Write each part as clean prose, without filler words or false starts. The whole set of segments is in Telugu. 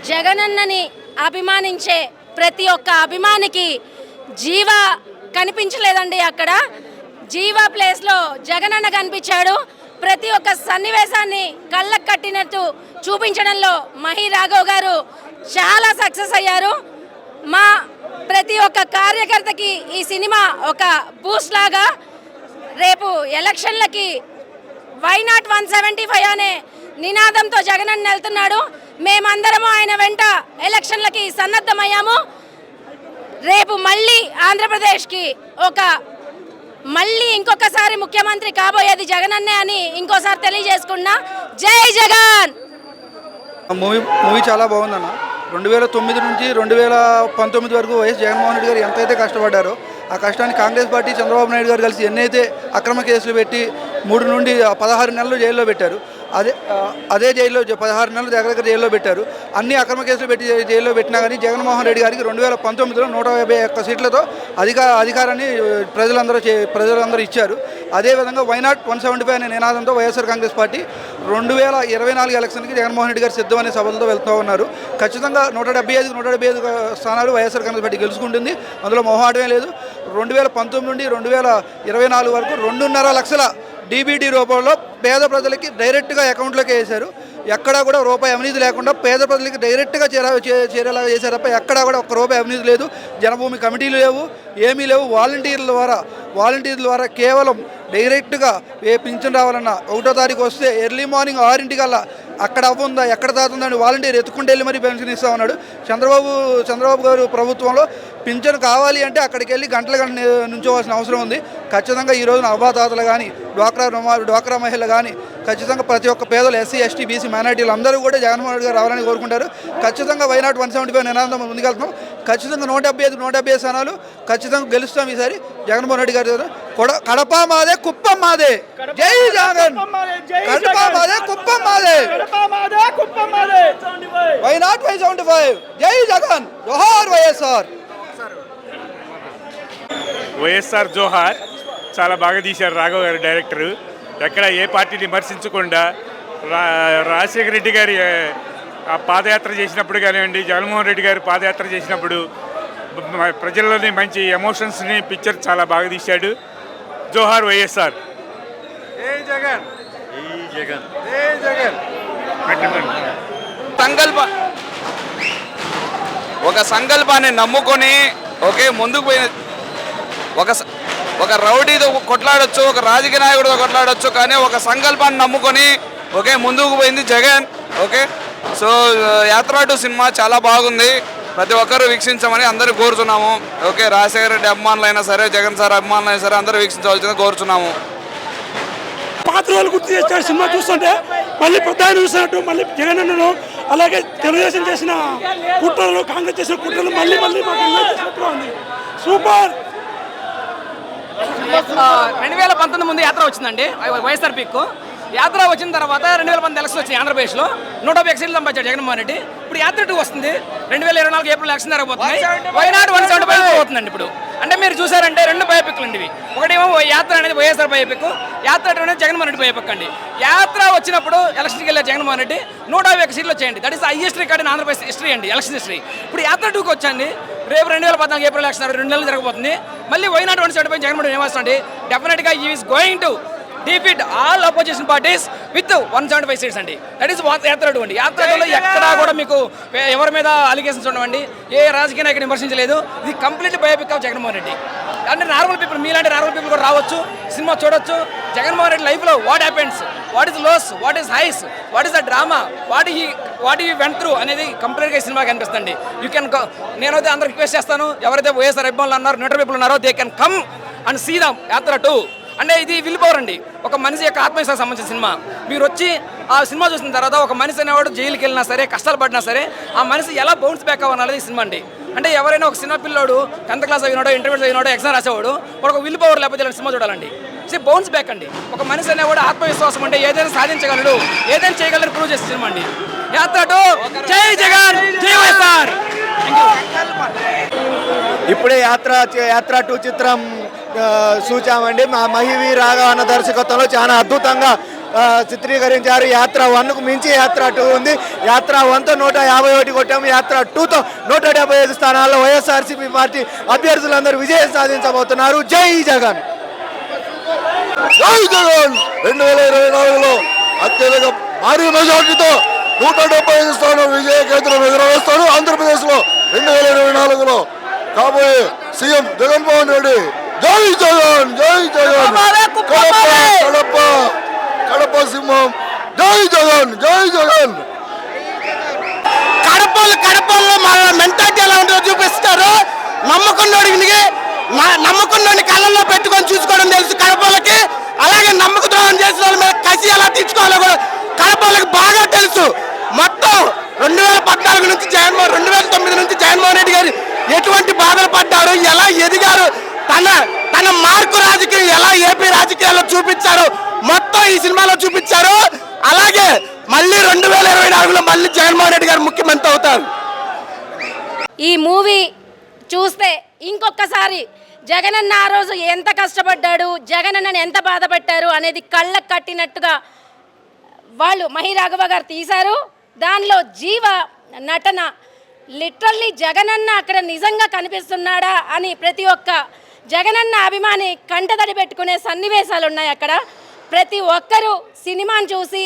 జగనన్నని అభిమానించే ప్రతి ఒక్క అభిమానికి జీవ కనిపించలేదండి. అక్కడ జీవ ప్లేస్లో జగనన్న కనిపించాడు. ప్రతి ఒక్క సన్నివేశాన్ని కళ్ళకు కట్టినట్టు చూపించడంలో మహి రాఘవ్ గారు చాలా సక్సెస్ అయ్యారు. మా ప్రతి ఒక్క కార్యకర్తకి ఈ సినిమా ఒక బూస్ట్ లాగా రేపు ఎలక్షన్లకి వై నాట్ 175 అనే నినాదంతో జగనన్న వెళ్తున్నాడు. మేమందరము ఆయన వెంట ఎలక్షన్లకి సన్నద్ధమయ్యాము. రేపు మళ్ళీ ఆంధ్రప్రదేశ్కి మళ్ళీ ఇంకొకసారి ముఖ్యమంత్రి కాబోయేది జగనన్నే అని ఇంకోసారి తెలియజేసుకున్నా. జై జగన్. మూవీ చాలా బాగుందన్న. 2009 నుంచి 2019 వరకు వైఎస్ జగన్మోహన్ రెడ్డి గారు ఎంతైతే కష్టపడ్డారో ఆ కష్టాన్ని కాంగ్రెస్ పార్టీ చంద్రబాబు నాయుడు గారు కలిసి ఎన్నైతే అక్రమ కేసులు పెట్టి 3 నుండి 16 నెలలు జైల్లో పెట్టారు. అదే జైల్లో 16 నెలలు దగ్గర జైల్లో పెట్టారు. అన్ని అక్రమ కేసులు పెట్టి జైల్లో పెట్టినా కానీ జగన్మోహన్ రెడ్డి గారికి 2019లో 151 సీట్లతో అధికారాన్ని ప్రజలందరూ ఇచ్చారు. అదేవిధంగా వై నాట్ 175 అనే నినాదంతో వైఎస్ఆర్ కాంగ్రెస్ పార్టీ 2024 ఎలక్షన్కి జగన్మోహన్ రెడ్డి గారు సిద్ధం అనే సభలతో వెళ్తూ ఉన్నారు. ఖచ్చితంగా 175 స్థానాలు వైఎస్ఆర్ కాంగ్రెస్ పార్టీ గెలుచుకుంటుంది. అందులో మొహమాటమే లేదు. 2019 నుండి 2024 వరకు 2.5 లక్షల డీబీటీ రూపంలో పేద ప్రజలకి డైరెక్ట్గా అకౌంట్లోకి వేశారు. ఎక్కడా కూడా రూపాయి అవినీతి లేకుండా పేద ప్రజలకి డైరెక్ట్గా చేరేలాగా చేశారు తప్ప ఎక్కడా కూడా ఒక్క రూపాయి అవినీతి లేదు. జనభూమి కమిటీలు లేవు, ఏమీ లేవు. వాలంటీర్ల ద్వారా కేవలం డైరెక్ట్గా పింఛన్ రావాలన్నా 1వ తారీఖు వస్తే ఎర్లీ మార్నింగ్ 6 అక్కడ అవ్వుందా ఎక్కడ తాతుందని వాలంటీర్ ఎత్తుకుంటే వెళ్ళి మరీ పెన్షన్ ఇస్తా ఉన్నాడు. చంద్రబాబు గారు ప్రభుత్వంలో పింఛన్ కావాలి అంటే అక్కడికి వెళ్ళి గంటల నుంచోవాల్సిన అవసరం ఉంది. ఖచ్చితంగా ఈ రోజున అవ్వాతాతలు కానీ డ్వాక్రా మహిళలు కానీ ఖచ్చితంగా ప్రతి ఒక్క పేదలు ఎస్సీ ఎస్టీ బీసీ మైనార్టీలు అందరూ కూడా జగన్మోహన్ రెడ్డి గారు రావాలని కోరుకుంటారు. ఖచ్చితంగా వై నాట్ 175 నినాదం ముందుకెళ్తున్నాం. ఖచ్చితంగా 175 స్థానాలు ఖచ్చితంగా గెలుస్తాం ఈసారి జగన్మోహన్ రెడ్డి గారి. కడప మాదే, కుప్పం మాదే. జై జగన్. కడప మాదే, కుప్పం మాదే. Why not 175. జై జగన్. జోహార్ వైఎస్ఆర్. వైఎస్ఆర్ జోహార్. చాలా బాగా తీశారు రాఘవ్ గారు డైరెక్టరు. ఎక్కడ ఏ పార్టీని విమర్శించకుండా రాజశేఖర రెడ్డి గారి పాదయాత్ర చేసినప్పుడు కానివ్వండి, జగన్మోహన్ రెడ్డి గారు పాదయాత్ర చేసినప్పుడు ప్రజల్లోని మంచి ఎమోషన్స్ని పిక్చర్ చాలా బాగా తీశాడు. జోహార్ వైఎస్ఆర్. జై జగన్. జై జగన్. జై జగన్. ఒక సంకల్పాన్ని నమ్ముకొని ముందుకు పోయిన ఒక రౌడీతో కొట్లాడొచ్చు, ఒక రాజకీయ నాయకుడితో కొట్లాడొచ్చు, కానీ ఒక సంకల్పాన్ని నమ్ముకొని ముందుకు పోయింది జగన్. సో యాత్ర 2 సినిమా చాలా బాగుంది. ప్రతి ఒక్కరూ వీక్షించమని అందరూ కోరుతున్నాము. రాజశేఖర రెడ్డి అభిమానులైనా సరే, జగన్ సార్ అభిమానులైనా సరే అందరూ వీక్షించవలసిందిగా కోరుతున్నాము. పాత రోజులు గుర్తు చేస్తాడు సినిమా చూస్తుంటే. మళ్ళీ ప్రధాని చూసినట్టు మళ్ళీ జగన్ అన్నను, అలాగే తెలుగుదేశం చేసిన కుట్రలు, కాంగ్రెస్ చేసిన కుట్రలు మళ్ళీ మాకు ఉంది. సూపర్. 2019 ముందు యాత్ర వచ్చిందండి వైఎస్ఆర్ పిక్. యాత్ర వచ్చిన తర్వాత 2019 ఎలక్షన్ వచ్చింది ఆంధ్రప్రదేశ్లో. 150 సీట్లు సంపాదించాడు జగన్మోహన్ రెడ్డి. ఇప్పుడు యాత్ర 2 వస్తుంది. 2024 ఏప్రిల్ ఎలక్షన్ జరగబోతుంది. వై నాట్ 175 అవుతుందండి. ఇప్పుడు అంటే మీరు చూసారంటే 2 బయోపిక్లు అండి ఇవి. ఒకటేమో యాత్ర అనేది వైఎస్ఆర్ బయోపిక్, యాత్ర 2 అనేది జగన్మోహన్ రెడ్డి బయోపిక్ అండి. యాత్ర వచ్చినప్పుడు ఎలక్షన్కి వెళ్ళే జగన్మోహన్ రెడ్డి 151 సీట్లు వచ్చాయండి. That is highest record in Andhra Pradesh history అండి, ఎలక్షన్ హిస్టరీ. ఇప్పుడు యాత్ర 2కి వచ్చండి. రేపు 2014 ఏప్రిల్ ఎలక్షన్ 2 నెలలు జరగబోతుంది. మళ్ళీ వై నాట్ 175 జగన్మోహన్ రెడ్డి ఏమొస్తుంది? డెఫినెట్గా ఈ is going to defeat all opposition parties with 175 seats అండి. దట్ ఈస్ యాత్ర 2 అండి. యాత్ర 2లో ఎక్కడా కూడా మీకు ఎవరి మీద అలిగేషన్స్ ఉండవండి. ఏ రాజకీయ నాయకుని విమర్శించలేదు. ఇది complete biopic of Jaganmohan Reddy. అంటే నార్మల్ పీపుల్, మీలాంటి నార్మల్ పీపుల్ కూడా రావచ్చు, సినిమా చూడొచ్చు. జగన్మోహన్ రెడ్డి లైఫ్లో what happens, what is lows, what is highs, what is the drama, what he went through అనేది కంప్లీట్గా ఈ సినిమా కనిపిస్తుంది. యూ కెన్, నేనైతే అందరూ రిక్వెస్ట్ చేస్తాను, ఎవరైతే వైఎస్ఆర్ అభిమానులు అన్నారు, న్యూట్రల్ పీపుల్ ఉన్నారో, they can come and see the Yatra 2. అంటే ఇది విల్ పవర్ అండి. ఒక మనిషి యొక్క ఆత్మవిశ్వాసం సంబంధించిన సినిమా. మీరు వచ్చి ఆ సినిమా చూసిన తర్వాత ఒక మనిషి అనేవాడు జైలుకి వెళ్ళినా సరే, కష్టాలు పడినా సరే, ఆ మనిషి ఎలా బౌన్స్ బ్యాక్ అవ్వాలనేది ఈ సినిమా అండి. అంటే ఎవరైనా ఒక సినిమా పిల్లోడు 10th క్లాస్ అయినాడో, ఇంటర్మీడియట్ అయినాడో, ఎగ్జామ్ రాసేవాడు ఒక విల్ పవర్ లేకపోతే ఇలాంటి సినిమా చూడాలండి. బౌన్స్ బ్యాక్ అండి. ఒక మనిషి అనేవాడు ఆత్మవిశ్వాసం అంటే ఏదైనా సాధించగలడు, ఏదైనా చేయగలరు ప్రూవ్ చేసే సినిమా అండి యాత్ర 2. జై జగన్, జై వైఎస్ఆర్. ఇప్పుడే యాత్ర 2 చిత్రం చూచామండి. మా మహివి రాఘవ అన్న దర్శకత్వంలో చాలా అద్భుతంగా చిత్రీకరించారు. యాత్ర 1కు మించి యాత్ర 2 ఉంది. యాత్ర 1తో 151 కొట్టాము. యాత్ర 2తో 175 స్థానాల్లో వైఎస్ఆర్సీపీ పార్టీ అభ్యర్థులందరూ విజయం సాధించబోతున్నారు. జై జగన్. జై జగన్. 2024లో అత్యధిక భారీ మెజార్టీతో 175 స్థానం విజయ కేంద్రం ఎదురవేస్తాడు. ఆంధ్రప్రదేశ్లో 2024లో కాబోయే సీఎం జగన్మోహన్ రెడ్డి. జై జగన్. జై జగన్. కడప కడప సింహం. జై జగన్. జై జగన్. కడపలో మన మెంటాలిటీ ఎలా ఉంటుందో చూపిస్తారు. నమ్మకున్నోడిని కళ్ళల్లో పెట్టుకొని చూసుకోవడం తెలుసు కడపలకి. అలాగే నమ్మక ద్రోహం చేసిన వాళ్ళ మీద కసి ఎలా తీర్చుకోవాలో కూడా కడపలకి బాగా తెలుసు. మొత్తం 2014 నుంచి 2009 నుంచి జగన్మోహన్ రెడ్డి గారు ఎటువంటి బాధలు పడ్డారు, ఎలా ఎదిగారు, తన మార్కు రాజకీయం ఎలా ఏపీ రాజకీయాల్లో చూపించారు, మొత్తం ఈ సినిమాలో చూపించారు. అలాగే మళ్ళీ 2024లో మళ్ళీ జగన్మోహన్ రెడ్డి గారు ముఖ్యమంత్రి అవుతారు. ఈ మూవీ చూస్తే ఇంకొకసారి జగనన్న ఆ రోజు ఎంత కష్టపడ్డాడు, జగనన్నని ఎంత బాధపెట్టారు అనేది కళ్ళకు కట్టినట్టుగా వాళ్ళు మహిరాఘవ గారు తీశారు. దానిలో జీవ నటన లిటరల్లీ జగనన్న అక్కడ నిజంగా కనిపిస్తున్నాడా అని ప్రతి ఒక్క జగనన్న అభిమాని కంటతడి పెట్టుకునే సన్నివేశాలు ఉన్నాయి అక్కడ. ప్రతి ఒక్కరూ సినిమాను చూసి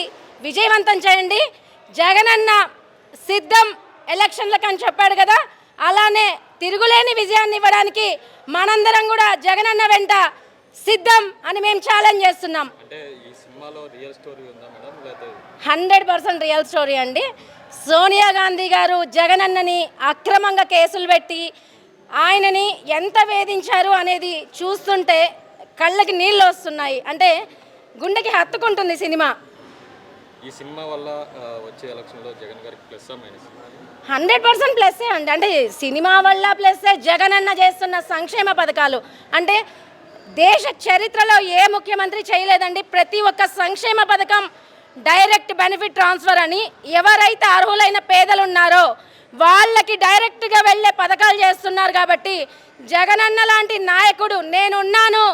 విజయవంతం చేయండి. జగనన్న సిద్ధం ఎలక్షన్లకు అని చెప్పాడు కదా, అలానే తిరుగులేని విజయాన్ని ఇవ్వడానికి మనందరం కూడా జగనన్న వెంట సిద్ధం అని మేము ఛాలెంజ్ చేస్తున్నాం. 100% రియల్ స్టోరీ అండి. సోనియా గాంధీ గారు జగనన్నని అక్రమంగా కేసులు పెట్టి ఆయనని ఎంత వేధించారు అనేది చూస్తుంటే కళ్ళకి నీళ్ళు వస్తున్నాయి. అంటే గుండెకి హత్తుకుంటుంది సినిమా. ఈ సినిమా వల్ల వచ్చే ఎలక్షన్లో జగన్ గారికి ప్లస్ మైనస్? 100% ప్లస్సే అండి. అంటే సినిమా వల్ల ప్లస్సే. జగనన్న చేస్తున్న సంక్షేమ పథకాలు అంటే దేశ చరిత్రలో ఏ ముఖ్యమంత్రి చేయలేదండి. ప్రతి ఒక్క సంక్షేమ పథకం డైరెక్ట్ బెనిఫిట్ ట్రాన్స్ఫర్ అని ఎవరైతే అర్హులైన పేదలు ఉన్నారో వాళ్ళకి డైరెక్ట్గా వెళ్ళే పథకాలు చేస్తున్నారు. కాబట్టి జగనన్న లాంటి నాయకుడు నేనున్నాను,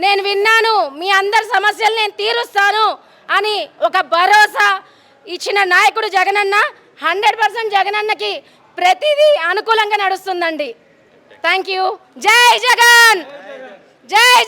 నేను విన్నాను, మీ అందరి సమస్యలు నేను తీరుస్తాను అని ఒక భరోసా ఇచ్చిన నాయకుడు జగనన్న. 100% జగనన్నకి ప్రతిదీ అనుకూలంగా నడుస్తుందండి. Thank you. జై జగన్. జై